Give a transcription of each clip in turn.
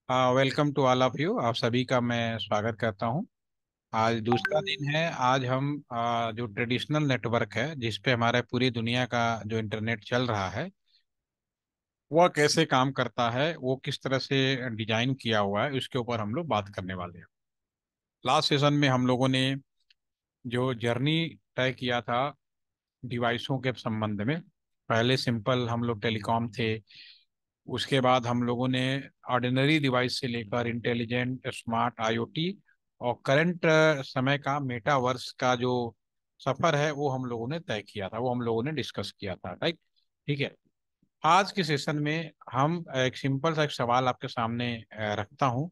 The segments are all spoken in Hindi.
Welcome to all of you. आप सभी का मैं स्वागत करता हूं। आज दूसरा दिन है। आज हम जो ट्रेडिशनल नेटवर्क है जिस पे हमारे पूरी दुनिया का जो इंटरनेट चल रहा है वह कैसे काम करता है, वो किस तरह से डिजाइन किया हुआ है, उसके ऊपर हम लोग बात करने वाले हैं। लास्ट सेशन में हम लोगों ने जो जर्नी तय किया था डिवाइसों के संबंध में, पहले सिंपल हम लोग टेलीकॉम थे। उसके बाद हम लोगों ने ऑर्डिनरी डिवाइस से लेकर इंटेलिजेंट स्मार्ट आईओटी और करंट समय का मेटावर्स का जो सफर है वो हम लोगों ने तय किया था, वो हम लोगों ने डिस्कस किया था, राइट। ठीक है। आज के सेशन में हम एक सिंपल सा एक सवाल आपके सामने रखता हूं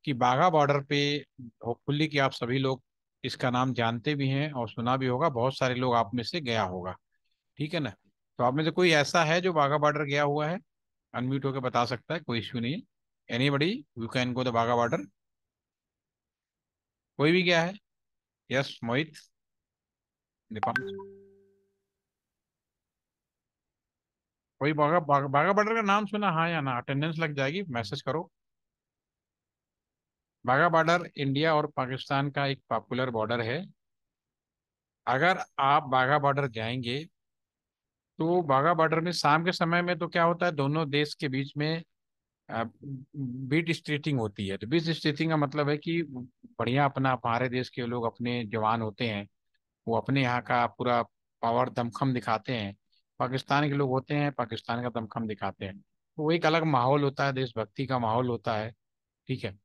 कि बाघा बॉर्डर पे, होपफुली कि आप सभी लोग इसका नाम जानते भी हैं और सुना भी होगा, बहुत सारे लोग आप में से गया होगा। ठीक है ना। तो आप में से कोई ऐसा है जो बाघा बॉर्डर गया हुआ है? अनम्यूट होकर बता सकता है, कोई इश्यू नहीं है। Anybody you can go the Bagha border. कोई भी गया है? यस, मोहित, दीपांश। कोई बाघा बाघा बाघा बॉर्डर का नाम सुना, हाँ या ना? अटेंडेंस लग जाएगी, मैसेज करो। बाघा बॉर्डर इंडिया और पाकिस्तान का एक पॉपुलर बॉर्डर है। अगर आप बाघा बॉर्डर जाएंगे तो बाघा बॉर्डर में शाम के समय में तो क्या होता है, दोनों देश के बीच में बीट स्ट्रीटिंग होती है। तो बीट स्ट्रीटिंग का मतलब है कि बढ़िया अपना हमारे देश के लोग, अपने जवान होते हैं, वो अपने यहाँ का पूरा पावर दमखम दिखाते हैं। पाकिस्तान के लोग होते हैं, पाकिस्तान का दमखम दिखाते हैं। तो वो एक अलग माहौल होता है, देशभक्ति का माहौल होता है। ठीक है।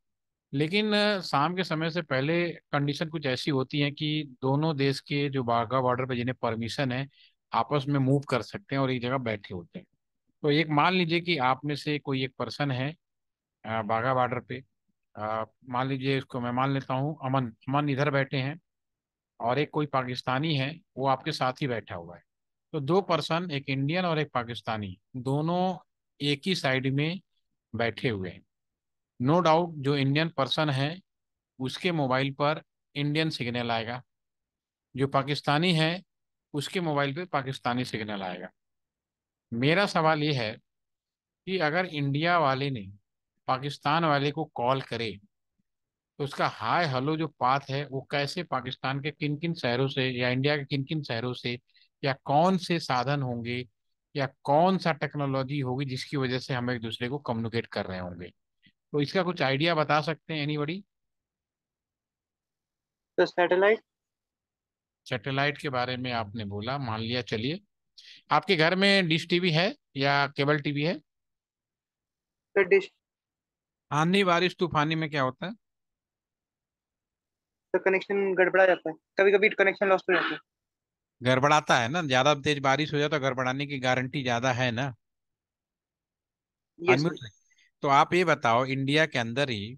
लेकिन शाम के समय से पहले कंडीशन कुछ ऐसी होती है कि दोनों देश के जो बाघा बॉर्डर पे जिन्हें परमिशन है आपस में मूव कर सकते हैं और एक जगह बैठे होते हैं। तो एक मान लीजिए कि आप में से कोई एक पर्सन है बाघा बॉर्डर पे। मान लीजिए इसको मैं मान लेता हूँ अमन। अमन इधर बैठे हैं और एक कोई पाकिस्तानी है वो आपके साथ ही बैठा हुआ है। तो दो पर्सन, एक इंडियन और एक पाकिस्तानी, दोनों एक ही साइड में बैठे हुए हैं। नो डाउट जो इंडियन पर्सन है उसके मोबाइल पर इंडियन सिग्नल आएगा, जो पाकिस्तानी है उसके मोबाइल पे पाकिस्तानी सिग्नल आएगा। मेरा सवाल ये है कि अगर इंडिया वाले ने पाकिस्तान वाले को कॉल करे तो उसका हाय हेलो जो पाथ है वो कैसे, पाकिस्तान के किन किन शहरों से या इंडिया के किन किन शहरों से, या कौन से साधन होंगे, या कौन सा टेक्नोलॉजी होगी जिसकी वजह से हम एक दूसरे को कम्युनिकेट कर रहे होंगे। तो इसका कुछ आइडिया बता सकते हैं एनीबडी? तो सैटेलाइट। सैटेलाइट के बारे में आपने बोला, मान लिया, चलिए। आपके घर में डिश टीवी है या केबल टीवी है? तो डिश। आंधी बारिश तूफानी में क्या होता है? तो कनेक्शन गड़बड़ा जाता है, कभी कभी कनेक्शन लॉस्ट हो जाता है। गड़बड़ाता है ना, ज्यादा तेज बारिश हो जाए तो गड़बड़ाने की गारंटी ज्यादा है ना। ये अनम्यूट। सर। तो आप ये बताओ, इंडिया के अंदर ही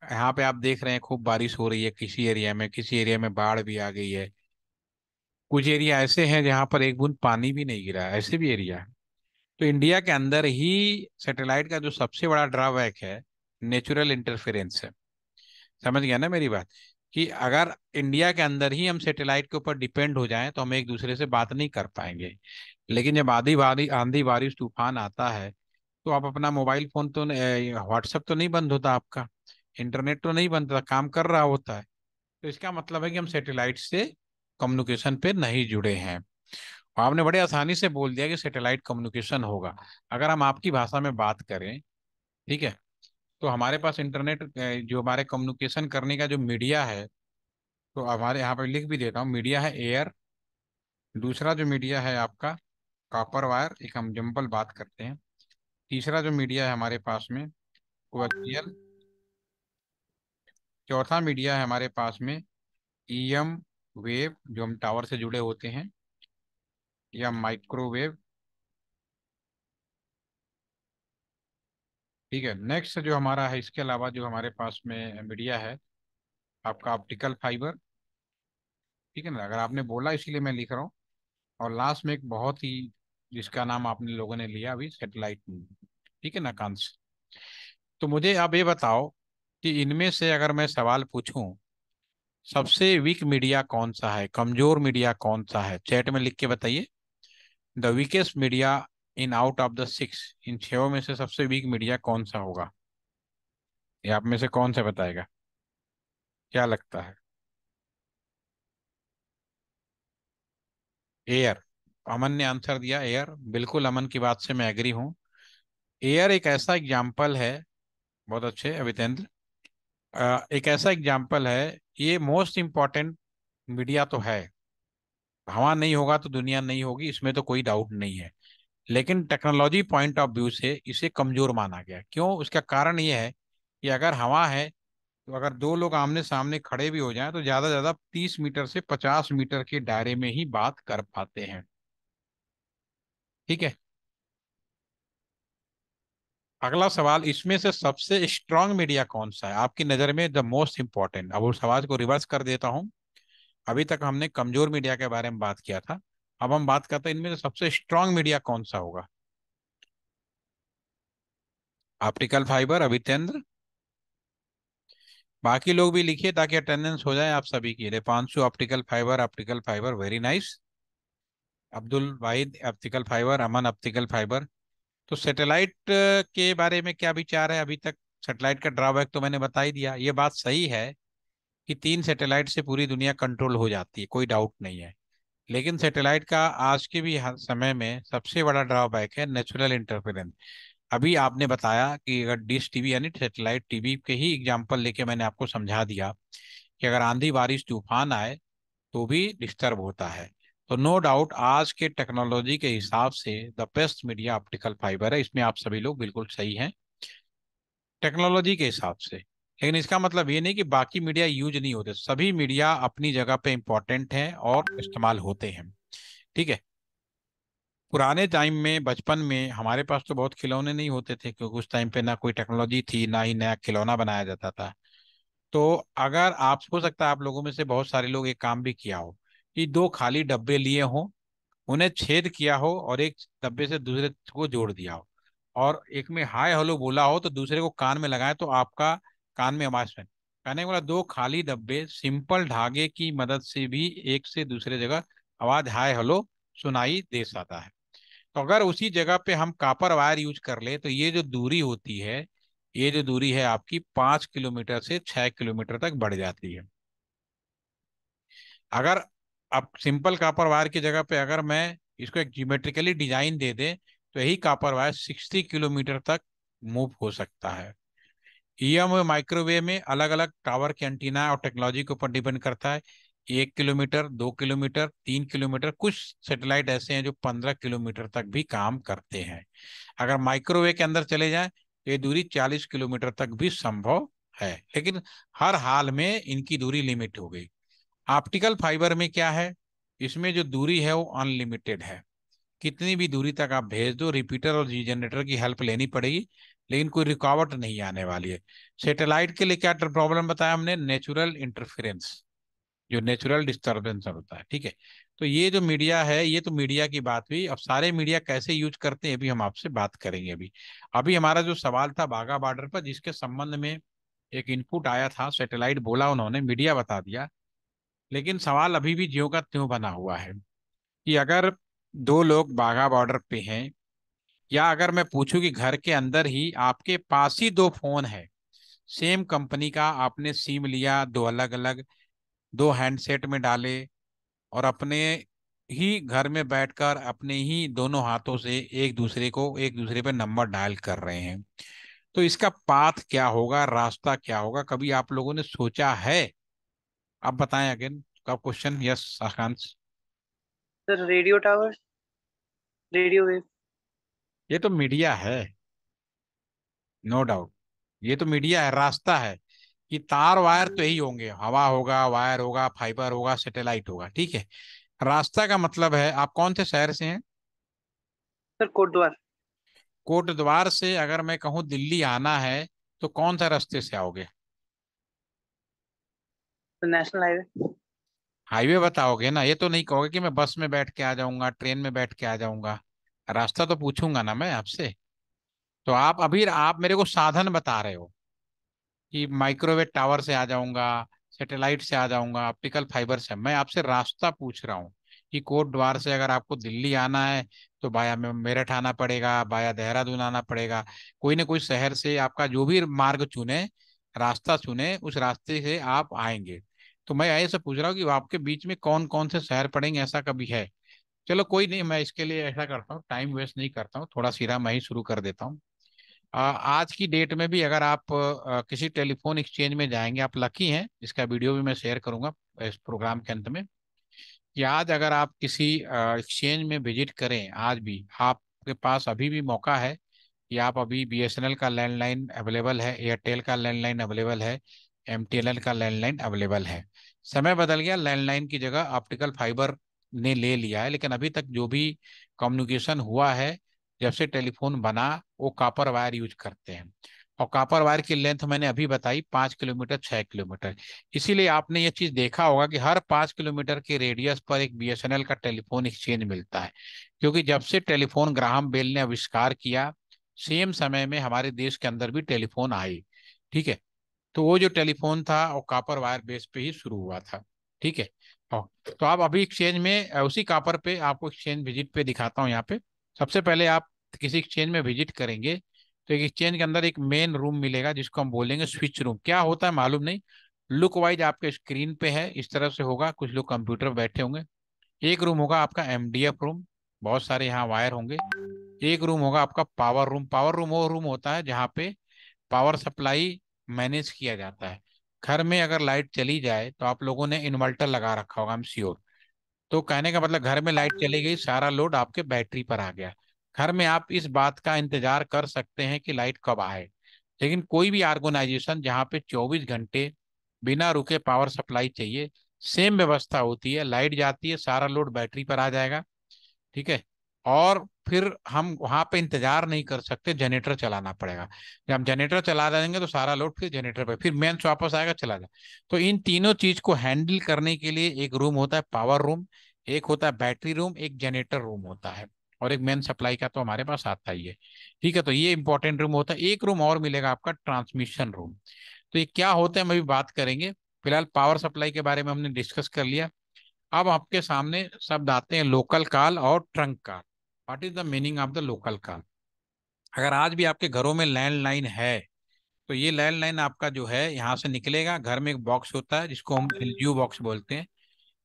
यहाँ पे आप देख रहे हैं खूब बारिश हो रही है किसी एरिया में, किसी एरिया में बाढ़ भी आ गई है, कुछ एरिया ऐसे हैं जहाँ पर एक बूंद पानी भी नहीं गिरा है, ऐसे भी एरिया है। तो इंडिया के अंदर ही सैटेलाइट का जो सबसे बड़ा ड्रॉबैक है, नेचुरल इंटरफेरेंस है। समझ गया ना मेरी बात? कि अगर इंडिया के अंदर ही हम सैटेलाइट के ऊपर डिपेंड हो जाएं तो हम एक दूसरे से बात नहीं कर पाएंगे। लेकिन जब आंधी बारिश तूफान आता है तो आप अपना मोबाइल फोन तो, व्हाट्सएप तो नहीं बंद होता आपका, इंटरनेट तो नहीं बंद होता, काम कर रहा होता है। तो इसका मतलब है कि हम सैटेलाइट से कम्युनिकेशन पे नहीं जुड़े हैं। आपने बड़े आसानी से बोल दिया कि सैटेलाइट कम्युनिकेशन होगा। अगर हम आपकी भाषा में बात करें, ठीक है, तो हमारे पास इंटरनेट, जो हमारे कम्युनिकेशन करने का जो मीडिया है, तो हमारे यहाँ पर लिख भी देता हूँ, मीडिया है एयर। दूसरा जो मीडिया है आपका कॉपर वायर, एक हम जंपल बात करते हैं। तीसरा जो मीडिया है हमारे पास में वो एक्सियल। चौथा मीडिया है हमारे पास में ईएम वेव, जो हम टावर से जुड़े होते हैं, या माइक्रोवेव। ठीक है। नेक्स्ट जो हमारा है, इसके अलावा जो हमारे पास में मीडिया है आपका ऑप्टिकल फाइबर। ठीक है ना, अगर आपने बोला इसीलिए मैं लिख रहा हूँ। और लास्ट में एक बहुत ही, जिसका नाम आपने लोगों ने लिया अभी, सेटेलाइट। ठीक है ना कांश? तो मुझे आप ये बताओ कि इनमें से अगर मैं सवाल पूछूं, सबसे वीक मीडिया कौन सा है, कमजोर मीडिया कौन सा है, चैट में लिख के बताइए। The weakest media in out of the six, इन छयों में से सबसे वीक मीडिया कौन सा होगा? ये आप में से कौन से बताएगा, क्या लगता है? एयर। अमन ने आंसर दिया एयर। बिल्कुल अमन की बात से मैं एग्री हूँ। एयर एक ऐसा एग्जाम्पल है, बहुत अच्छे अभितेंद्र। एक ऐसा एग्जाम्पल है, ये मोस्ट इम्पोर्टेंट मीडिया तो है। हवा नहीं होगा तो दुनिया नहीं होगी, इसमें तो कोई डाउट नहीं है। लेकिन टेक्नोलॉजी पॉइंट ऑफ व्यू से इसे कमजोर माना गया। क्यों? उसका कारण ये है कि अगर हवा है तो अगर दो लोग आमने सामने खड़े भी हो जाएं तो ज्यादा से ज्यादा 30 मीटर से 50 मीटर के दायरे में ही बात कर पाते हैं। ठीक है। अगला सवाल, इसमें से सबसे स्ट्रांग मीडिया कौन सा है आपकी नजर में, द मोस्ट इंपॉर्टेंट? अब उस सवाल को रिवर्स कर देता हूं। अभी तक हमने कमजोर मीडिया के बारे में बात किया था, अब हम बात करते हैं इनमें से सबसे स्ट्रांग मीडिया कौन सा होगा। Optical fibre, Abhitendra. बाकी लोग भी लिखिए ताकि अटेंडेंस हो जाए आप सभी की। Repanshu optical fibre, optical fibre, very nice. Abdul Wahid optical fibre, Aman optical fibre. तो सैटेलाइट के बारे में क्या विचार है अभी तक? सैटेलाइट का ड्रॉबैक तो मैंने बता ही दिया। ये बात सही है कि 3 सैटेलाइट से पूरी दुनिया कंट्रोल हो जाती है, कोई डाउट नहीं है। लेकिन सैटेलाइट का आज के भी समय में सबसे बड़ा ड्रॉबैक है नेचुरल इंटरफेरेंस। अभी आपने बताया कि अगर डिश टीवी यानी सैटेलाइट टीवी के ही एग्जांपल लेके मैंने आपको समझा दिया कि अगर आंधी बारिश तूफान आए तो भी डिस्टर्ब होता है। तो नो डाउट आज के टेक्नोलॉजी के हिसाब से the best media optical fibre है। इसमें आप सभी लोग बिल्कुल सही हैं टेक्नोलॉजी के हिसाब से। लेकिन इसका मतलब ये नहीं कि बाकी मीडिया यूज नहीं होते, सभी मीडिया अपनी जगह पे इंपॉर्टेंट हैं और इस्तेमाल होते हैं। ठीक है। पुराने टाइम में बचपन में हमारे पास तो बहुत खिलौने नहीं होते थे, क्योंकि उस टाइम पे ना कोई टेक्नोलॉजी थी, ना ही नया खिलौना बनाया जाता था। तो अगर आप, हो सकता है आप लोगों में से बहुत सारे लोग एक काम भी किया हो कि दो खाली डब्बे लिए हों, उन्हें छेद किया हो और एक डब्बे से दूसरे को जोड़ दिया हो, और एक में हाय हेलो बोला हो तो दूसरे को कान में लगाए तो आपका कान में आवाज सुने। कहने वाला दो खाली डब्बे सिंपल धागे की मदद से भी एक से दूसरे जगह आवाज हाय हेलो सुनाई दे सकता है। तो अगर उसी जगह पे हम कापर वायर यूज कर ले तो ये जो दूरी होती है, ये जो दूरी है आपकी 5 किलोमीटर से 6 किलोमीटर तक बढ़ जाती है। अगर अब सिंपल कापर वायर की जगह पे अगर मैं इसको एक ज्योमेट्रिकली डिजाइन दे दे तो यही कापर वायर 60 किलोमीटर तक मूव हो सकता है। ईएम और माइक्रोवेव में अलग अलग टावर के एंटीना और टेक्नोलॉजी के ऊपर डिपेंड करता है। 1 किलोमीटर, 2 किलोमीटर, 3 किलोमीटर, कुछ सैटेलाइट ऐसे हैं जो 15 किलोमीटर तक भी काम करते हैं। अगर माइक्रोवेव के अंदर चले जाएं तो ये दूरी 40 किलोमीटर तक भी संभव है। लेकिन हर हाल में इनकी दूरी लिमिट हो गई। ऑप्टिकल फाइबर में क्या है, इसमें जो दूरी है वो अनलिमिटेड है। कितनी भी दूरी तक आप भेज दो, रिपीटर और जी जनरेटर की हेल्प लेनी पड़ेगी, लेकिन कोई रुकावट नहीं आने वाली है। सैटेलाइट के लिए क्या प्रॉब्लम बताया हमने? नेचुरल इंटरफेरेंस, जो नेचुरल डिस्टरबेंस होता है। ठीक है। तो ये जो मीडिया है, ये तो मीडिया की बात हुई। अब सारे मीडिया कैसे यूज करते हैं अभी हम आपसे बात करेंगे। अभी अभी हमारा जो सवाल था बाघा बॉर्डर पर, जिसके संबंध में एक इनपुट आया था, सैटेलाइट बोला उन्होंने, मीडिया बता दिया। लेकिन सवाल अभी भी ज्यों का त्यों बना हुआ है कि अगर दो लोग बाघा बॉर्डर पे हैं, या अगर मैं पूछूं कि घर के अंदर ही आपके पास ही दो फोन है, सेम कंपनी का, आपने सिम लिया दो अलग अलग, दो हैंडसेट में डाले और अपने ही घर में बैठकर अपने ही दोनों हाथों से एक दूसरे पे नंबर डायल कर रहे हैं, तो इसका पाथ क्या होगा, रास्ता क्या होगा, कभी आप लोगों ने सोचा है? आप बताएं अगेन का question. Yes Akanksh. Sir radio tower, radio wave. ये तो मीडिया है, नो डाउट। ये तो मीडिया है, रास्ता है कि तार वायर तो यही होंगे, हवा होगा, वायर होगा, फाइबर होगा, सैटेलाइट होगा। ठीक है। रास्ता का मतलब है, आप कौन से शहर से हैं? सर कोटद्वार। कोटद्वार से अगर मैं कहूँ दिल्ली आना है तो कौन सा रास्ते से आओगे? Sir national highway. हाईवे बताओगे ना, ये तो नहीं कहोगे कि मैं बस में बैठ के आ जाऊंगा, ट्रेन में बैठ के आ जाऊंगा। रास्ता तो पूछूंगा ना मैं आपसे। तो आप मेरे को साधन बता रहे हो कि माइक्रोवेव टावर से आ जाऊंगा, सैटेलाइट से आ जाऊंगा, ऑप्टिकल फाइबर से। मैं आपसे रास्ता पूछ रहा हूँ कि कोट द्वार से अगर आपको दिल्ली आना है तो बाया मेरठ आना पड़ेगा, बाया देहरादून आना पड़ेगा, कोई ना कोई शहर से आपका जो भी मार्ग चुने, रास्ता चुने, उस रास्ते से आप आएंगे। तो मैं ऐसे पूछ रहा हूँ कि आपके बीच में कौन कौन से शहर पड़ेंगे, ऐसा कभी है? चलो कोई नहीं, मैं इसके लिए ऐसा करता हूँ, टाइम वेस्ट नहीं करता हूँ, थोड़ा सीधा मैं ही शुरू कर देता हूँ। आज की डेट में भी अगर आप किसी टेलीफोन एक्सचेंज में जाएंगे, आप लकी हैं, इसका वीडियो भी मैं शेयर करूंगा इस प्रोग्राम के अंत में, कि आज अगर आप किसी एक्सचेंज में विजिट करें, आज भी आपके पास अभी भी मौका है कि आप अभी बीएसएनएल का लैंडलाइन अवेलेबल है, एयरटेल का लैंडलाइन अवेलेबल है, एमटीएनएल का लैंडलाइन अवेलेबल है। समय बदल गया, लैंडलाइन की जगह ऑप्टिकल फाइबर ने ले लिया है, लेकिन अभी तक जो भी कम्युनिकेशन हुआ है, जब से टेलीफोन बना, वो कॉपर वायर यूज करते हैं। और कॉपर वायर की लेंथ मैंने अभी बताई, 5 किलोमीटर, 6 किलोमीटर। इसीलिए आपने ये चीज देखा होगा कि हर 5 किलोमीटर के रेडियस पर एक बीएसएनएल का टेलीफोन एक्सचेंज मिलता है। क्योंकि जब से टेलीफोन ग्राहम बेल ने आविष्कार किया, सेम समय में हमारे देश के अंदर भी टेलीफोन आई। ठीक है। तो वो जो टेलीफोन था वो कॉपर वायर बेस पे ही शुरू हुआ था। ठीक है। और तो आप अभी एक्सचेंज में उसी कॉपर पे आपको एक्सचेंज विजिट पे दिखाता हूँ यहाँ पे। सबसे पहले आप किसी एक्सचेंज में विजिट करेंगे तो एक एक्सचेंज के अंदर एक मेन रूम मिलेगा, जिसको हम बोलेंगे स्विच रूम। क्या होता है मालूम नहीं, लुक वाइज आपके स्क्रीन पे है इस तरह से होगा, कुछ लोग कंप्यूटर पे बैठे होंगे। एक रूम होगा आपका एमडीएफ रूम, बहुत सारे यहाँ वायर होंगे। एक रूम होगा आपका पावर रूम। पावर रूम वो रूम होता है जहाँ पे पावर सप्लाई मैनेज किया जाता है। घर में अगर लाइट चली जाए, तो आप लोगों ने इन्वर्टर लगा रखा होगा, आई एम श्योर। तो कहने का मतलब, घर में लाइट चली गई, सारा लोड आपके बैटरी पर आ गया। घर में आप इस बात का इंतजार कर सकते हैं कि लाइट कब आए। लेकिन कोई भी ऑर्गेनाइजेशन जहाँ पे 24 घंटे बिना रुके पावर सप्लाई चाहिए, सेम व्यवस्था होती है। लाइट जाती है, सारा लोड बैटरी पर आ जाएगा। ठीक है। और फिर हम वहां पे इंतजार नहीं कर सकते, जनरेटर चलाना पड़ेगा। जब हम जनरेटर चला देंगे तो सारा लोड फिर जनरेटर पे, फिर मेंस वापस आएगा, चला जाए। तो इन तीनों चीज को हैंडल करने के लिए एक रूम होता है पावर रूम, एक होता है बैटरी रूम, एक जनरेटर रूम होता है, और एक मेन सप्लाई का तो हमारे पास आता ही है। ठीक है। तो ये इंपॉर्टेंट रूम होता है। एक रूम और मिलेगा आपका, ट्रांसमिशन रूम। तो ये क्या होता है हम अभी बात करेंगे। फिलहाल पावर सप्लाई के बारे में हमने डिस्कस कर लिया। अब आपके सामने शब्द आते हैं लोकल कॉल और trunk call. What is the meaning of the local call? अगर आज भी आपके घरों में लैंडलाइन है, तो ये लैंडलाइन आपका जो है यहाँ से निकलेगा। घर में एक बॉक्स होता है जिसको हम एलजीओ बॉक्स बोलते हैं,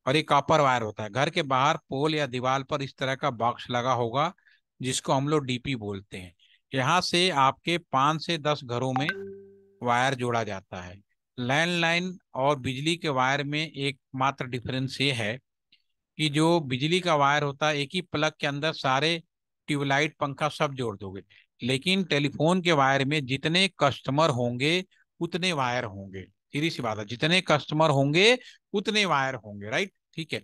और एक कॉपर वायर होता है। घर के बाहर पोल या दीवार पर इस तरह का बॉक्स लगा होगा, जिसको हम लोग डीपी बोलते हैं। यहाँ से आपके 5 से 10 घरों में वायर जोड़ा जाता है। लैंडलाइन और बिजली के वायर में एक मात्र डिफरेंस ये है कि जो बिजली का वायर होता है, एक ही प्लग के अंदर सारे ट्यूबलाइट पंखा सब जोड़ दोगे। लेकिन टेलीफोन के वायर में जितने कस्टमर होंगे उतने वायर होंगे। सीधी सी बात है, जितने कस्टमर होंगे उतने वायर होंगे, राइट? ठीक है।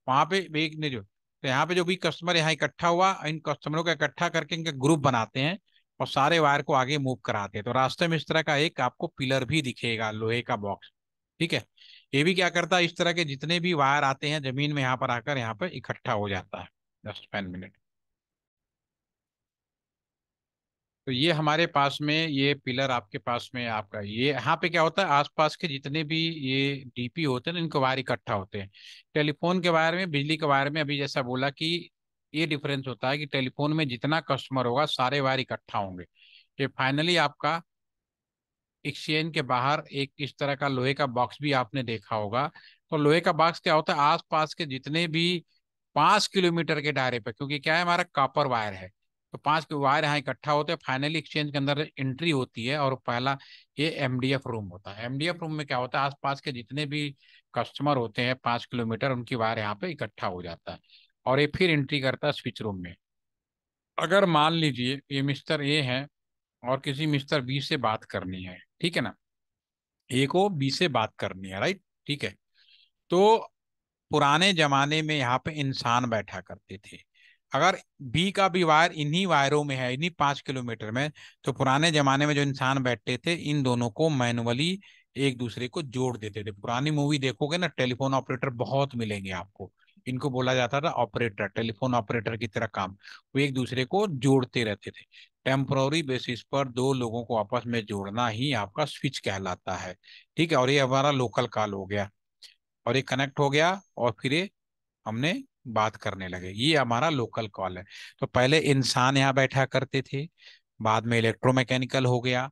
वहां पे एक ने जो, तो यहाँ पे जो भी कस्टमर यहाँ इकट्ठा हुआ, इन कस्टमरों को इकट्ठा करके इनका ग्रुप बनाते हैं और सारे वायर को आगे मूव कराते हैं। तो रास्ते में इस तरह का एक आपको पिलर भी दिखेगा, लोहे का बॉक्स। ठीक है। ये भी क्या करता है, इस तरह के जितने भी वायर आते हैं जमीन में, यहाँ पर आकर यहाँ पर इकट्ठा हो जाता है। Just 10 minute. तो ये हमारे पास में ये पिलर आपके पास में आपका, ये यहाँ पे क्या होता है, आसपास के जितने भी ये डीपी होते हैं ना, इनको वायर इकट्ठा होते हैं। टेलीफोन के वायर में, बिजली के वायर में अभी जैसा बोला कि ये डिफरेंस होता है कि टेलीफोन में जितना कस्टमर होगा सारे वायर इकट्ठा होंगे। ये फाइनली आपका एक्सचेंज के बाहर एक इस तरह का लोहे का बॉक्स भी आपने देखा होगा। तो लोहे का बॉक्स क्या होता है, आसपास के जितने भी 5 किलोमीटर के दायरे पे, क्योंकि क्या है, हमारा कॉपर वायर है, तो 5 वायर यहाँ इकट्ठा होते हैं, फाइनली एक्सचेंज के अंदर एंट्री होती है। और पहला ये एमडीएफ रूम होता है। एमडीएफ रूम में क्या होता है, आसपास के जितने भी कस्टमर होते हैं 5 किलोमीटर, उनकी वायर यहाँ पे इकट्ठा हो जाता है। और ये फिर एंट्री करता है स्विच रूम में। अगर मान लीजिए ये मिस्टर ए है और किसी मिस्टर बी से बात करनी है, ठीक है ना, ए को बी से बात करनी है, राइट? ठीक है। तो पुराने जमाने में यहाँ पे इंसान बैठा करते थे। अगर बी का भी वायर इन्हीं वायरों में है, इन्हीं 5 किलोमीटर में, तो पुराने जमाने में जो इंसान बैठते थे, इन दोनों को मैनुअली एक दूसरे को जोड़ देते थे। पुरानी मूवी देखोगे ना, टेलीफोन ऑपरेटर बहुत मिलेंगे आपको। इनको बोला जाता था ऑपरेटर, टेलीफोन ऑपरेटर की तरह काम। वो एक दूसरे को जोड़ते रहते थे। टेम्पोररी बेसिस पर दो लोगों को आपस में जोड़ना ही आपका स्विच कहलाता है। ठीक है। और ये हमारा लोकल कॉल हो गया, और ये कनेक्ट हो गया, और फिर ये हमने बात करने लगे, ये हमारा लोकल कॉल है। तो पहले इंसान यहाँ बैठा करते थे, बाद में इलेक्ट्रोमैकेनिकल हो गया,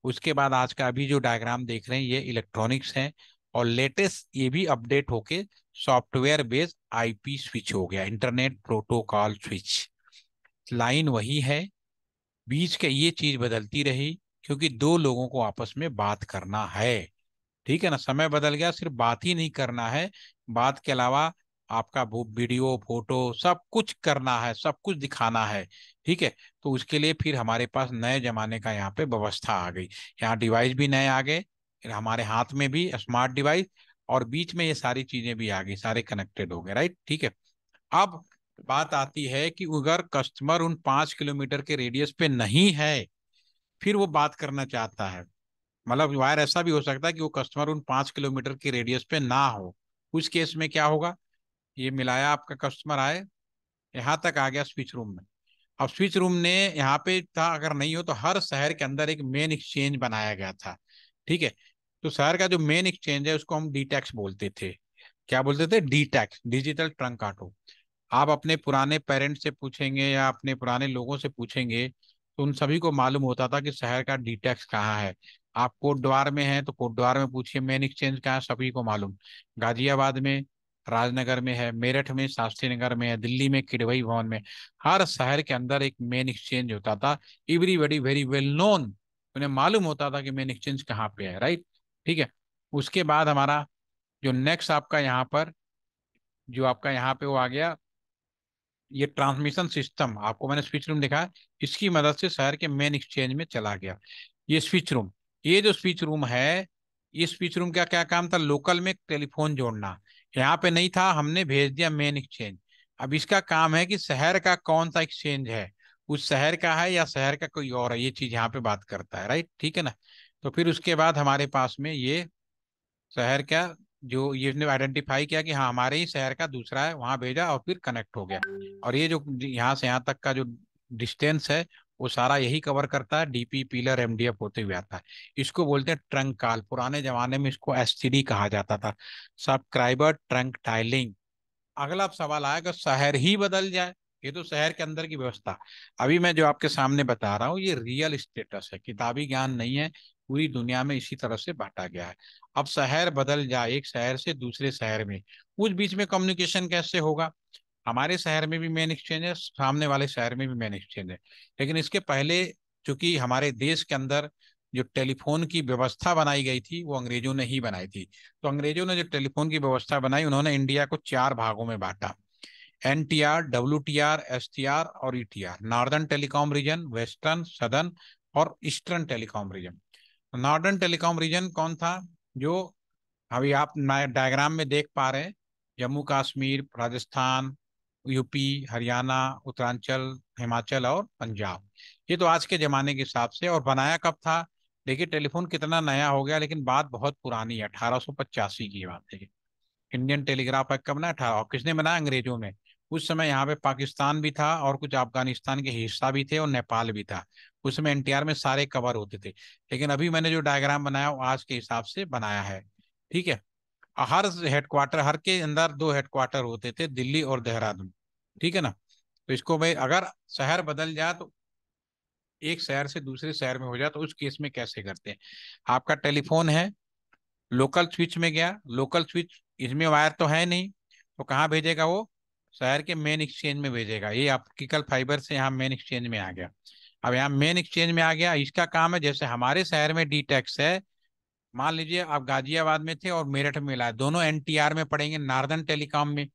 उसके बाद आज का अभी जो डायग्राम देख रहे हैं ये इलेक्ट्रॉनिक्स है, और लेटेस्ट ये भी अपडेट होके सॉफ्टवेयर बेस्ड आईपी स्विच हो गया, इंटरनेट प्रोटोकॉल स्विच। लाइन वही है, बीच के ये चीज बदलती रही, क्योंकि दो लोगों को आपस में बात करना है। ठीक है ना, समय बदल गया, सिर्फ बात ही नहीं करना है, बात के अलावा आपका वो वीडियो फोटो सब कुछ करना है, सब कुछ दिखाना है। ठीक है, तो उसके लिए फिर हमारे पास नए जमाने का यहाँ पे व्यवस्था आ गई। यहाँ डिवाइस भी नए आ गए, फिर हमारे हाथ में भी स्मार्ट डिवाइस, और बीच में ये सारी चीजें भी आ गई, सारे कनेक्टेड हो गए, राइट। ठीक है, अब बात आती है कि अगर कस्टमर उन 5 किलोमीटर के रेडियस पे नहीं है, फिर वो बात करना चाहता है, मतलब वायर ऐसा भी हो सकता है कि वो कस्टमर उन 5 किलोमीटर के रेडियस पे ना हो। उस केस में क्या होगा, ये मिलाया आपका कस्टमर आए, यहाँ तक आ गया स्विच रूम में। अब स्विच रूम ने यहाँ पे था, अगर नहीं हो तो हर शहर के अंदर एक मेन एक्सचेंज बनाया गया था। ठीक है, तो शहर का जो मेन एक्सचेंज है उसको हम डी टैक्स बोलते थे। क्या बोलते थे? D tax, digital trunk auto. आप अपने पुराने पेरेंट्स से पूछेंगे या अपने पुराने लोगों से पूछेंगे तो उन सभी को मालूम होता था कि शहर का डीटेक्स कहाँ है। आप कोटद्वार में हैं तो कोटद्वार में पूछिए मेन एक्सचेंज कहाँ है, सभी को मालूम। गाजियाबाद में, राजनगर में है, मेरठ में शास्त्री नगर में है, दिल्ली में किडवई भवन में, हर शहर के अंदर एक मेन एक्सचेंज होता था। एवरीबडी वेरी वेल नोन, उन्हें मालूम होता था कि मेन एक्सचेंज कहाँ पे है, राइट। ठीक है, उसके बाद हमारा जो नेक्स्ट आपका यहाँ पर, जो आपका यहाँ पे वो आ गया, ये ट्रांसमिशन सिस्टम आपको मैंने स्विच रूम दिखाया, इसकी मदद से शहर के मेन एक्सचेंज में चला गया ये स्विच रूम। ये जो स्विच रूम है, ये स्विच रूम का क्या काम था? लोकल में टेलीफोन जोड़ना। यहाँ पे नहीं था, हमने भेज दिया मेन एक्सचेंज। अब इसका काम है कि शहर का कौन सा एक्सचेंज है, उस शहर का है या शहर का कोई और है, ये चीज यहाँ पे बात करता है, राइट। ठीक है ना, तो फिर उसके बाद हमारे पास में ये शहर का, जो ये ने आइडेंटिफाई किया कि हाँ हमारे ही शहर का दूसरा है, वहां भेजा और फिर कनेक्ट हो गया। और ये जो यहाँ से यहाँ तक का जो डिस्टेंस है वो सारा यही कवर करता है, डीपी पिलर एमडीएफ होते हुए आता है। इसको बोलते हैं ट्रंक कॉल, पुराने जमाने में इसको एसटीडी कहा जाता था, सब्सक्राइबर ट्रंक टाइलिंग। अगला सवाल आएगा, शहर ही बदल जाए, ये तो शहर के अंदर की व्यवस्था। अभी मैं जो आपके सामने बता रहा हूँ ये रियल स्टेटस है, किताबी ज्ञान नहीं है, पूरी दुनिया में इसी तरह से बांटा गया है। अब शहर बदल जाए, एक शहर से दूसरे शहर में, उस बीच में कम्युनिकेशन कैसे होगा? हमारे शहर में भी मेन एक्सचेंज है, सामने वाले शहर में भी मेन एक्सचेंज है, लेकिन इसके पहले चूंकि हमारे देश के अंदर जो टेलीफोन की व्यवस्था बनाई गई थी वो अंग्रेजों ने ही बनाई थी। तो अंग्रेजों ने जो टेलीफोन की व्यवस्था बनाई, उन्होंने इंडिया को 4 भागों में बांटा: एनटीआर, डब्ल्यूटीआर, एसटीआर और ETR. Northern telecom region, western, southern और eastern telecom region. Northern telecom region कौन था? जो अभी आप डायग्राम में देख पा रहे हैं, जम्मू कश्मीर, राजस्थान, यूपी, हरियाणा, उत्तरांचल, हिमाचल और पंजाब। ये तो आज के जमाने के हिसाब से, और बनाया कब था? देखिए टेलीफोन कितना नया हो गया, लेकिन बात बहुत पुरानी है, 1885 की बात है। इंडियन टेलीग्राफ एक्ट कब बना? 18, और किसने बनाया? अंग्रेजों ने। उस समय यहाँ पे पाकिस्तान भी था और कुछ अफगानिस्तान के हिस्सा भी थे और नेपाल भी था। उस समय एनटीआर में सारे कवर होते थे, लेकिन अभी मैंने जो डायग्राम बनाया वो आज के हिसाब से बनाया है। ठीक है, हर हेडक्वार्टर, हर के अंदर 2 हेडक्वार्टर होते थे, दिल्ली और देहरादून। ठीक है ना, तो इसको भाई अगर शहर बदल जाए तो एक शहर से दूसरे शहर में हो जाए तो उस केस में कैसे करते हैं? आपका टेलीफोन है, लोकल स्विच में गया, लोकल स्विच इसमें वायर तो है नहीं, तो कहाँ भेजेगा वो? शहर के मेन एक्सचेंज में भेजेगा। ये ऑप्टिकल फाइबर से यहाँ मेन एक्सचेंज में आ गया। अब यहाँ मेन एक्सचेंज में आ गया, इसका काम है, जैसे हमारे शहर में डी टैक्स है, मान लीजिए आप गाजियाबाद में थे और मेरठ में मिला है, दोनों एनटीआर में पड़ेंगे, नार्दर्न टेलीकॉम में।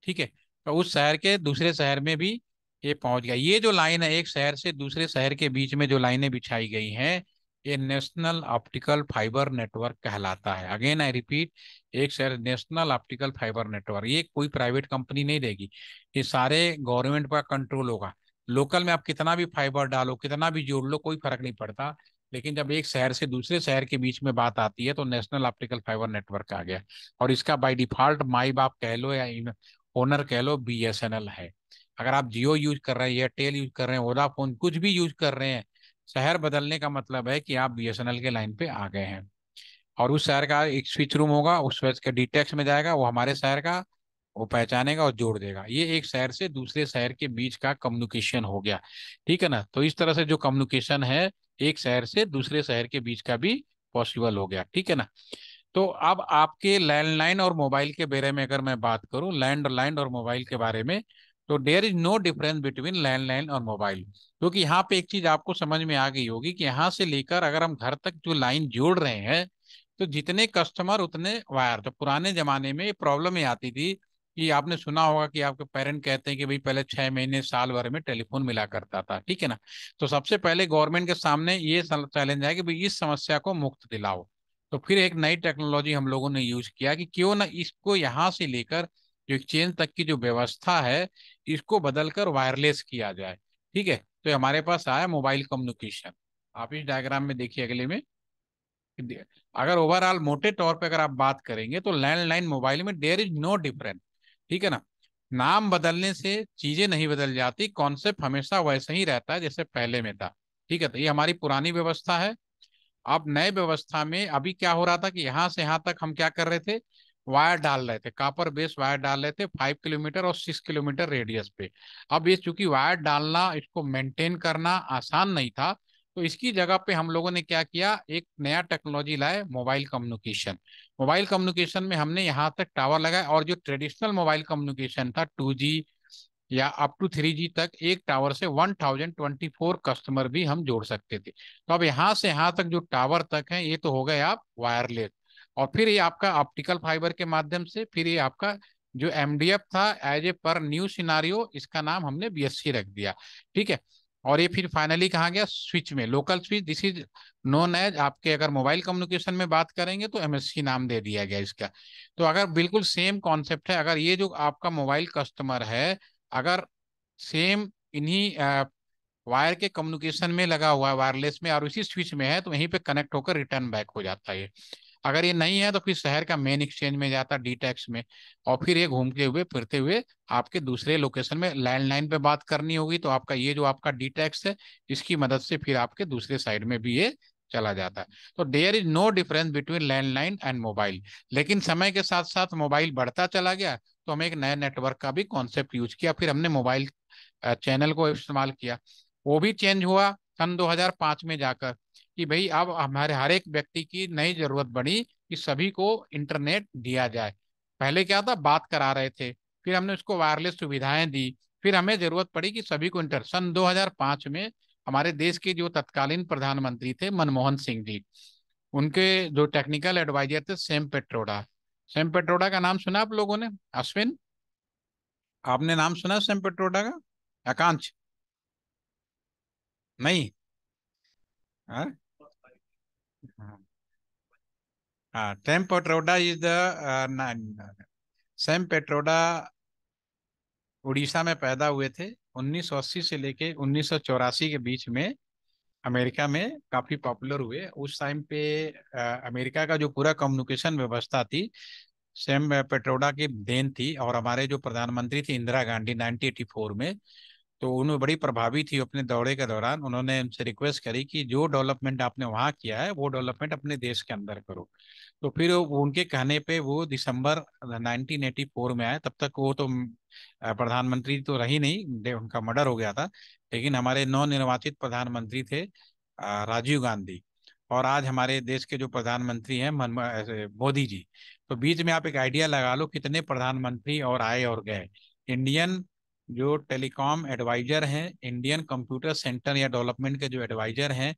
ठीक है, तो उस शहर के दूसरे शहर में भी ये पहुंच गया। ये जो लाइन है, एक शहर से दूसरे शहर के बीच में जो लाइनें बिछाई गई हैं, ये नेशनल ऑप्टिकल फाइबर नेटवर्क कहलाता है। अगेन आई रिपीट, एक शहर नेशनल ऑप्टिकल फाइबर नेटवर्क, ये कोई प्राइवेट कंपनी नहीं देगी, ये सारे गवर्नमेंट का कंट्रोल होगा। लोकल में आप कितना भी फाइबर डालो, कितना भी जोड़ लो, कोई फर्क नहीं पड़ता, लेकिन जब एक शहर से दूसरे शहर के बीच में बात आती है तो नेशनल ऑप्टिकल फाइबर नेटवर्क आ गया। और इसका बाय डिफॉल्ट माई बाप कह लो या ओनर कह लो, बीएसएनएल है। अगर आप जियो यूज कर रहे हैं, एयरटेल यूज कर रहे हैं, वोडाफोन कुछ भी यूज कर रहे हैं, शहर बदलने का मतलब है कि आप बीएसएनएल के लाइन पे आ गए हैं। और उस शहर का एक स्विच रूम होगा, उस स्विच के डीटेक्स में जाएगा, वो हमारे शहर का वो पहचानेगा और जोड़ देगा। ये एक शहर से दूसरे शहर के बीच का कम्युनिकेशन हो गया। ठीक है ना, तो इस तरह से जो कम्युनिकेशन है एक शहर से दूसरे शहर के बीच का भी पॉसिबल हो गया, ठीक है ना। तो अब आपके लैंडलाइन और मोबाइल के बारे में अगर मैं बात करूं, लैंडलाइन और मोबाइल के बारे में, तो there is no difference between landline और मोबाइल। क्योंकि यहाँ पे एक चीज आपको समझ में आ गई होगी कि यहाँ से लेकर अगर हम घर तक जो लाइन जोड़ रहे हैं, तो जितने कस्टमर उतने वायर। तो पुराने जमाने में ये प्रॉब्लम ये आती थी कि आपने सुना होगा कि आपके पेरेंट कहते हैं कि भाई पहले 6 महीने साल भर में टेलीफोन मिला करता था, ठीक है ना। तो सबसे पहले गवर्नमेंट के सामने ये चैलेंज है कि भाई इस समस्या को मुक्त दिलाओ। तो फिर एक नई टेक्नोलॉजी हम लोगों ने यूज किया कि क्यों ना इसको यहाँ से लेकर जो एक्सचेंज तक की जो व्यवस्था है, इसको बदलकर वायरलेस किया जाए, ठीक है। तो ये हमारे पास आया मोबाइल कम्युनिकेशन। आप इस डायग्राम में देखिए अगले में, अगर ओवरऑल मोटे तौर पे अगर आप बात करेंगे तो लैंडलाइन मोबाइल में देयर इज नो डिफरेंस, ठीक है ना। नाम बदलने से चीजें नहीं बदल जाती, कॉन्सेप्ट हमेशा वैसे ही रहता है जैसे पहले में था, ठीक है। तो ये हमारी पुरानी व्यवस्था है। अब नए व्यवस्था में अभी क्या हो रहा था कि यहाँ से यहाँ तक हम क्या कर रहे थे, वायर डाल रहे थे, कापर बेस वायर डाल रहे थे 5 किलोमीटर और 6 किलोमीटर रेडियस पे। अब ये चूंकि वायर डालना, इसको मेंटेन करना आसान नहीं था, तो इसकी जगह पे हम लोगों ने क्या किया, एक नया टेक्नोलॉजी लाए, मोबाइल कम्युनिकेशन। मोबाइल कम्युनिकेशन में हमने यहाँ तक टावर लगाया, और जो ट्रेडिशनल मोबाइल कम्युनिकेशन था 2G या अप टू 3G तक, एक टावर से 1024 कस्टमर भी हम जोड़ सकते थे। तो अब यहाँ से यहाँ तक जो टावर तक है, ये तो हो गए आप वायरलेस। और फिर ये आपका ऑप्टिकल फाइबर के माध्यम से, फिर ये आपका जो MDF था एज ए पर न्यू सिनारियो, इसका नाम हमने BSC रख दिया, ठीक है। और ये फिर फाइनली कहाँ गया, स्विच में, local switch, this is known as, आपके अगर मोबाइल कम्युनिकेशन में बात करेंगे तो MSC नाम दे दिया गया इसका। तो अगर बिल्कुल सेम कॉन्सेप्ट है, अगर ये जो आपका मोबाइल कस्टमर है, अगर सेम इन्हीं वायर के कम्युनिकेशन में लगा हुआ है, वायरलेस में, और उसी स्विच में है, तो वहीं पे कनेक्ट होकर रिटर्न बैक हो जाता है ये। अगर ये नहीं है तो फिर शहर का मेन एक्सचेंज में जाता, डीटैक्स में, और फिर ये घूमते हुए फिरते हुए आपके दूसरे लोकेशन में, लैंडलाइन पे बात करनी होगी तो आपका ये जो आपका डीटैक्स है, इसकी मदद से फिर आपके दूसरे साइड में भी ये चला जाता है। तो there is no difference between landline and mobile. लेकिन समय के साथ साथ मोबाइल बढ़ता चला गया, तो हमें एक नए नेटवर्क का भी कॉन्सेप्ट यूज किया, फिर हमने मोबाइल चैनल को इस्तेमाल किया। वो भी चेंज हुआ सन 2005 में जाकर, कि भाई अब हमारे हर एक व्यक्ति की नई जरूरत बनी कि सभी को इंटरनेट दिया जाए। पहले क्या था, बात करा रहे थे, फिर हमने उसको वायरलेस सुविधाएं दी, फिर हमें जरूरत पड़ी कि सभी को इंटर सन 2005 में हमारे देश के जो तत्कालीन प्रधानमंत्री थे मनमोहन सिंह जी, उनके जो टेक्निकल एडवाइजर थे सैम पेट्रोडा। सैम पेट्रोडा का नाम सुना आप लोगों ने, अश्विन, आपने नाम सुना सैम पेट्रोडा का? आकांक्ष, नहीं? हाँ, हाँ, Sam Pitroda is the, Sam Pitroda Orissa में पैदा हुए थे। 1980 से लेके 1984 के बीच में अमेरिका में काफी पॉपुलर हुए। उस टाइम पे अमेरिका का जो पूरा कम्युनिकेशन व्यवस्था थी, सैम पेट्रोडा की देन थी। और हमारे जो प्रधानमंत्री थी इंदिरा गांधी 1984 में, तो उन्हें बड़ी प्रभावी थी अपने दौरे के दौरान। उन्होंने उनसे रिक्वेस्ट करी कि जो डेवलपमेंट आपने वहाँ किया है, वो डेवलपमेंट अपने देश के अंदर करो। तो फिर उनके कहने पे वो दिसंबर 1984 में आए। तब तक वो तो प्रधानमंत्री तो रही नहीं, उनका मर्डर हो गया था। लेकिन हमारे नव निर्वाचित प्रधानमंत्री थे राजीव गांधी। और आज हमारे देश के जो प्रधानमंत्री हैं मोदी जी। तो बीच में आप एक आइडिया लगा लो कितने प्रधानमंत्री और आए और गए। इंडियन जो टेलीकॉम एडवाइजर हैं, इंडियन कंप्यूटर सेंटर या डेवलपमेंट के जो एडवाइजर हैं,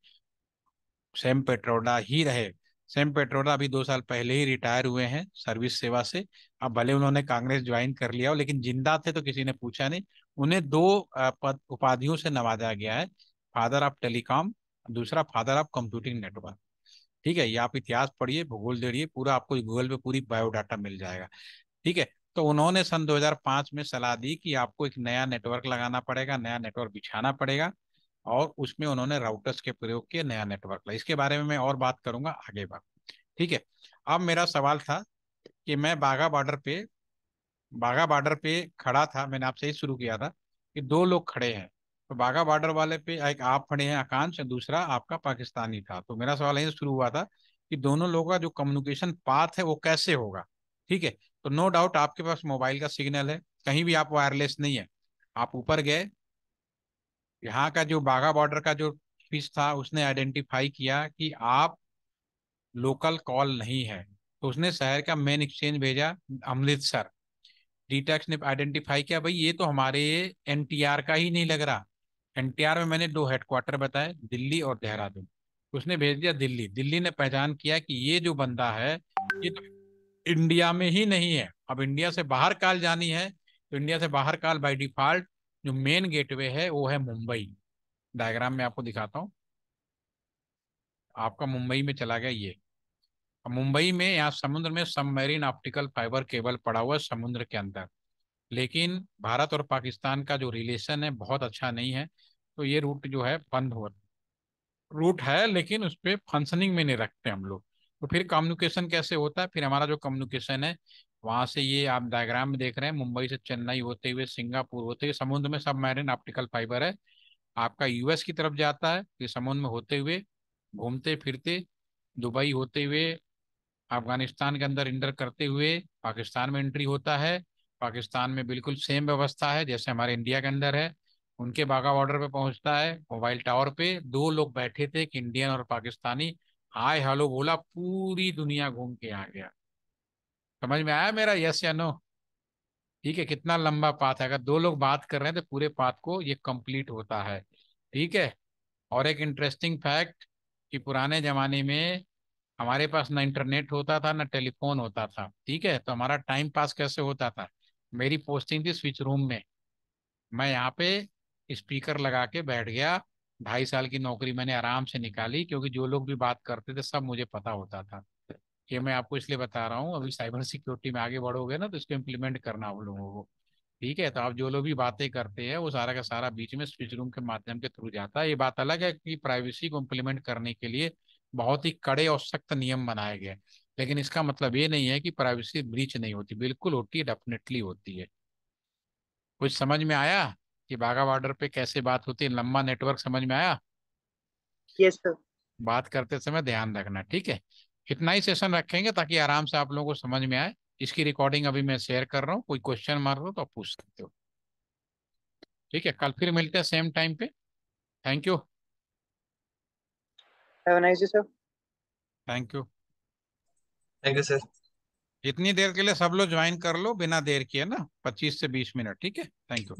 सैम पेट्रोडा ही रहे। सैम पेट्रोडा अभी 2 साल पहले ही रिटायर हुए हैं सर्विस सेवा से। अब भले उन्होंने कांग्रेस ज्वाइन कर लिया हो, लेकिन जिंदा थे तो किसी ने पूछा नहीं। उन्हें दो पद उपाधियों से नवाजा गया है, फादर ऑफ टेलीकॉम, दूसरा फादर ऑफ कंप्यूटिंग नेटवर्क। ठीक है, ये आप इतिहास पढ़िए, भूगोल देखिए, पूरा आपको गूगल पे पूरी बायोडाटा मिल जाएगा, ठीक है। तो उन्होंने सन 2005 में सलाह दी कि आपको एक नया नेटवर्क लगाना पड़ेगा, नया नेटवर्क बिछाना पड़ेगा। और उसमें उन्होंने राउटर्स के प्रयोग किए, नया नेटवर्क ला। इसके बारे में मैं और बात करूंगा आगे बात, ठीक है। अब मेरा सवाल था कि मैं बाघा बॉर्डर पे खड़ा था, मैंने आपसे ही शुरू किया था कि दो लोग खड़े हैं। तो बाघा बॉर्डर वाले पे एक आप खड़े हैं आकांक्ष, दूसरा आपका पाकिस्तानी था। तो मेरा सवाल यही से शुरू हुआ था कि दोनों लोगों का जो कम्युनिकेशन पाथ है वो कैसे होगा, ठीक है। तो नो डाउट आपके पास मोबाइल का सिग्नल है, कहीं भी आप वायरलेस नहीं है। आप ऊपर गए, यहाँ का जो बाघा बॉर्डर का जो ऑफिस था, उसने आइडेंटिफाई किया कि आप लोकल कॉल नहीं है, तो उसने शहर का मेन एक्सचेंज भेजा अमृतसर। डीटैक्स ने आइडेंटिफाई किया, भाई ये तो हमारे एनटीआर का ही नहीं लग रहा। एनटीआर में मैंने दो हेडक्वार्टर बताए, दिल्ली और देहरादून। उसने भेज दिया दिल्ली। दिल्ली ने पहचान किया कि ये जो बंदा है ये तो इंडिया में ही नहीं है। अब इंडिया से बाहर कॉल जानी है, तो इंडिया से बाहर कॉल बाय डिफॉल्ट जो मेन गेटवे है वो है मुंबई। डायग्राम में आपको दिखाता हूँ। आपका मुंबई में चला गया ये। अब मुंबई में यहाँ समुद्र में सबमरीन ऑप्टिकल फाइबर केबल पड़ा हुआ है समुद्र के अंदर। लेकिन भारत और पाकिस्तान का जो रिलेशन है बहुत अच्छा नहीं है, तो ये रूट जो है बंद हो, रूट है लेकिन उस पर फंक्शनिंग में नहीं रखते हम लोग। तो फिर कम्युनिकेशन कैसे होता है? फिर हमारा जो कम्युनिकेशन है वहां से, ये आप डायग्राम में देख रहे हैं, मुंबई से चेन्नई होते हुए सिंगापुर होते हुए समुद्र में सबमरीन ऑप्टिकल फाइबर है। आपका यूएस की तरफ जाता है, फिर समुद्र में होते हुए घूमते फिरते दुबई होते हुए अफगानिस्तान के अंदर इंटर करते हुए पाकिस्तान में एंट्री होता है। पाकिस्तान में बिल्कुल सेम व्यवस्था है जैसे हमारे इंडिया के अंदर है। उनके बाघा बॉर्डर पे पहुंचता है, मोबाइल टावर पे दो लोग बैठे थे, एक इंडियन और पाकिस्तानी। हाय हेलो बोला, पूरी दुनिया घूम के आ गया। समझ में आया मेरा? यस या नो? ठीक है, कितना लंबा पाथ है, अगर दो लोग बात कर रहे हैं तो पूरे पाथ को ये कंप्लीट होता है। ठीक है। और एक इंटरेस्टिंग फैक्ट कि पुराने जमाने में हमारे पास ना इंटरनेट होता था ना टेलीफोन होता था। ठीक है, तो हमारा टाइम पास कैसे होता था? मेरी पोस्टिंग थी स्विच रूम में। मैं यहाँ पे स्पीकर लगा के बैठ गया। 2.5 साल की नौकरी मैंने आराम से निकाली, क्योंकि जो लोग भी बात करते थे सब मुझे पता होता था। ये मैं आपको इसलिए बता रहा हूँ, अभी साइबर सिक्योरिटी में आगे बढ़ोगे ना तो इसको इम्प्लीमेंट करना आप लोगों को। ठीक है, तो आप जो लोग भी बातें करते हैं वो सारा का सारा बीच में स्विच रूम के माध्यम के थ्रू जाता है। ये बात अलग है कि प्राइवेसी को इम्प्लीमेंट करने के लिए बहुत ही कड़े और सख्त नियम बनाए गए, लेकिन इसका मतलब ये नहीं है कि प्राइवेसी ब्रीच नहीं होती, बिल्कुल होती है, डेफिनेटली होती है। कुछ समझ में आया कि बाघा बॉर्डर पे कैसे बात होती है? लंबा नेटवर्क समझ में आया? Yes sir. बात करते समय ध्यान रखना, ठीक है। इतना ही सेशन रखेंगे ताकि आराम से आप लोगों को समझ में आए। इसकी रिकॉर्डिंग अभी मैं शेयर कर रहा हूँ, कोई क्वेश्चन मार रहा हो तो आप पूछ सकते हो। ठीक है, कल फिर मिलते हैं सेम टाइम पे। Thank you. Have a nice day sir. Thank you. Thank you sir. इतनी देर के लिए सब लोग ज्वाइन कर लो बिना देर किए ना, 25 से 20 मिनट, ठीक है। Thank you.